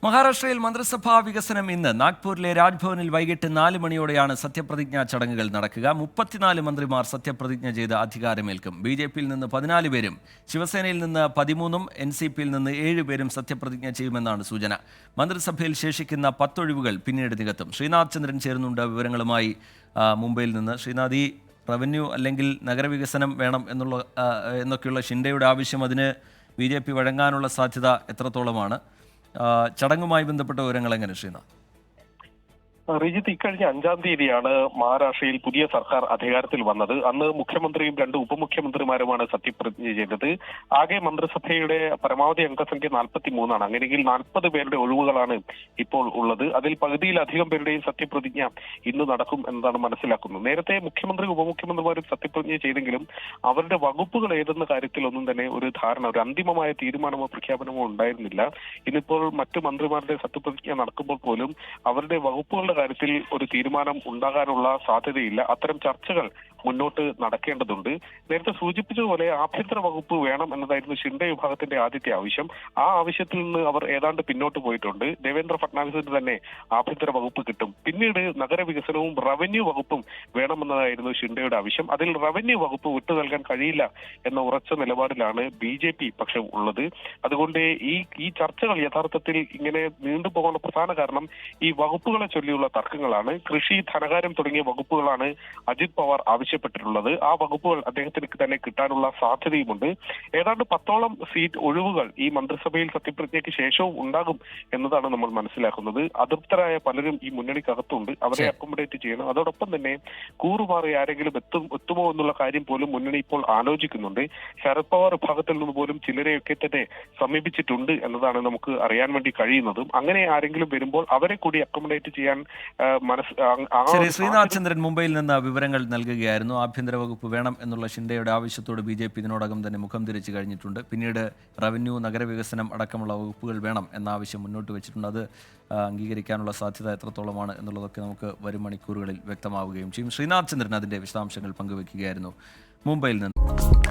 മഹാരാഷ്ട്രയിൽ മന്ത്രിസഭാ വികസനം ഇന്ന് നാഗ്പൂരിലെ രാജ്ഭവനിൽ വൈകിട്ട് 4 മണിയോടെയാണ് സത്യപ്രതിജ്ഞാ ചടങ്ങുകൾ നടക്കുക. 34 മന്ത്രിമാർ സത്യപ്രതിജ്ഞ ചെയ്ത് അധികാരമേൽക്കും. ബി.ജെ.പിയിൽ നിന്ന് 14 പേരും ശിവസേനയിൽ നിന്ന് 13ഉം എൻ.സി.പിയിൽ നിന്ന് 7 പേരും സത്യപ്രതിജ്ഞ ചെയ്യുമെന്നാണ് സൂചന. മന്ത്രിസഭയിൽ ശേഷിക്കുന്ന 10 ഒഴിവുകൾ പിന്നീട് നികത്തും. ശ്രീനാഥ് ചന്ദ്രൻ ചേരുന്നുണ്ട് വിവരങ്ങളുമായി മുംബൈയിൽ നിന്ന്. ശ്രീനാഥ്, ഈ റവന്യൂ അല്ലെങ്കിൽ നഗരവികസനം വേണം എന്നൊക്കെയുള്ള ഷിൻഡെയുടെ ആവശ്യം അതിന് ബി.ജെ.പി വഴങ്ങാനുള്ള സാധ്യത എത്രത്തോളമാണ്? ചടങ്ങുമായി ബന്ധപ്പെട്ട വിവരങ്ങൾ എങ്ങനെ ശ്രീനാഥ്? റിജിത്ത്, ഇക്കഴിഞ്ഞ 5-ാം തീയതിയാണ് മഹാരാഷ്ട്രയിൽ പുതിയ സർക്കാർ അധികാരത്തിൽ വന്നത്. അന്ന് മുഖ്യമന്ത്രിയും 2 ഉപമുഖ്യമന്ത്രിമാരുമാണ് സത്യപ്രതിജ്ഞ ചെയ്തത്. ആകെ മന്ത്രിസഭയുടെ പരമാവധി അംഗസംഖ്യ 43 അങ്ങനെയെങ്കിൽ 40 പേരുടെ ഒഴിവുകളാണ് ഇപ്പോൾ ഉള്ളത്. അതിൽ പകുതിയിലധികം പേരുടെയും സത്യപ്രതിജ്ഞ ഇന്ന് നടക്കും എന്നതാണ് മനസ്സിലാക്കുന്നത്. നേരത്തെ മുഖ്യമന്ത്രി ഉപമുഖ്യമന്ത്രിമാരും സത്യപ്രതിജ്ഞ ചെയ്തെങ്കിലും അവരുടെ വകുപ്പുകൾ ഏതെന്ന കാര്യത്തിലൊന്നും തന്നെ ഒരു അന്തിമമായ തീരുമാനമോ പ്രഖ്യാപനമോ ഉണ്ടായിരുന്നില്ല. ഇന്നിപ്പോൾ മറ്റു മന്ത്രിമാരുടെ സത്യപ്രതിജ്ഞ നടക്കുമ്പോൾ പോലും അവരുടെ വകുപ്പുകളുടെ കാര്യത്തിൽ ഒരു തീരുമാനം ഉണ്ടാകാനുള്ള സാധ്യതയില്ല. അത്തരം ചർച്ചകൾ മുന്നോട്ട് നടക്കേണ്ടതുണ്ട്. നേരത്തെ സൂചിപ്പിച്ചതുപോലെ ആഭ്യന്തര വകുപ്പ് വേണം എന്നതായിരുന്നു ഷിൻഡെ വിഭാഗത്തിന്റെ ആദ്യത്തെ ആവശ്യം. ആ ആവശ്യത്തിൽ നിന്ന് അവർ ഏതാണ്ട് പിന്നോട്ട് പോയിട്ടുണ്ട്. ദേവേന്ദ്ര ഫട്നാവിസിന് തന്നെ ആഭ്യന്തര വകുപ്പ് കിട്ടും. പിന്നീട് നഗരവികസനവും റവന്യൂ വകുപ്പും വേണമെന്നതായിരുന്നു ഷിൻഡെയുടെ ആവശ്യം. അതിൽ റവന്യൂ വകുപ്പ് വിട്ടു നൽകാൻ കഴിയില്ല എന്ന ഉറച്ച നിലപാടിലാണ് ബി.ജെ.പി പക്ഷം ഉള്ളത്. അതുകൊണ്ട് ഈ ചർച്ചകൾ യഥാർത്ഥത്തിൽ ഇങ്ങനെ നീണ്ടുപോകാനുള്ള പ്രധാന കാരണം ഈ വകുപ്പുകളെ ചൊല്ലിയുള്ള തർക്കങ്ങളാണ്. കൃഷി, ധനകാര്യം തുടങ്ങിയ വകുപ്പുകളാണ് അജിത് പവാർ ആവശ്യപ്പെട്ടിട്ടുള്ളത്. ആ വകുപ്പുകൾ അദ്ദേഹത്തിന് തന്നെ കിട്ടാനുള്ള സാധ്യതയുമുണ്ട്. ഏതാണ്ട് 10ഓളം സീറ്റ് ഒഴിവുകൾ ഈ മന്ത്രിസഭയിൽ സത്യപ്രതിജ്ഞയ്ക്ക് ശേഷവും ഉണ്ടാകും എന്നതാണ് നമ്മൾ മനസ്സിലാക്കുന്നത്. അതൃപ്തരായ പലരും ഈ മുന്നണിക്കകത്തുണ്ട്. അവരെ അക്കോമഡേറ്റ് ചെയ്യണം. അതോടൊപ്പം തന്നെ കൂറുമാറി ആരെങ്കിലും എത്തുമോ എന്നുള്ള കാര്യം പോലും മുന്നണി ഇപ്പോൾ ആലോചിക്കുന്നുണ്ട്. ശരത് പവാർ വിഭാഗത്തിൽ നിന്ന് പോലും ചിലരെയൊക്കെ തന്നെ സമീപിച്ചിട്ടുണ്ട് എന്നതാണ് നമുക്ക് അറിയാൻ വേണ്ടി കഴിയുന്നതും. അങ്ങനെ ആരെങ്കിലും വരുമ്പോൾ അവരെ കൂടി അക്കോമഡേറ്റ് ചെയ്യാൻ ശരി, ശ്രീനാഥ് ചന്ദ്രൻ മുംബൈയിൽ നിന്ന് വിവരങ്ങൾ നൽകുകയായിരുന്നു. ആഭ്യന്തര വകുപ്പ് വേണം എന്നുള്ള ഷിൻഡെയുടെ ആവശ്യത്തോട് ബി.ജെ.പി ഇതിനോടകം തന്നെ മുഖം തിരിച്ചു കഴിഞ്ഞിട്ടുണ്ട്. പിന്നീട് റവന്യൂ, നഗരവികസനം അടക്കമുള്ള വകുപ്പുകൾ വേണം എന്ന ആവശ്യം മുന്നോട്ട് വെച്ചിട്ടുണ്ട്. അത് അംഗീകരിക്കാനുള്ള സാധ്യത എത്രത്തോളമാണ് എന്നുള്ളതൊക്കെ നമുക്ക് വരും മണിക്കൂറുകളിൽ വ്യക്തമാവുകയും ചെയ്യും. ശ്രീനാഥ് ചന്ദ്രൻ അതിൻ്റെ വിശദാംശങ്ങൾ പങ്കുവയ്ക്കുകയായിരുന്നു മുംബൈയിൽ നിന്ന്.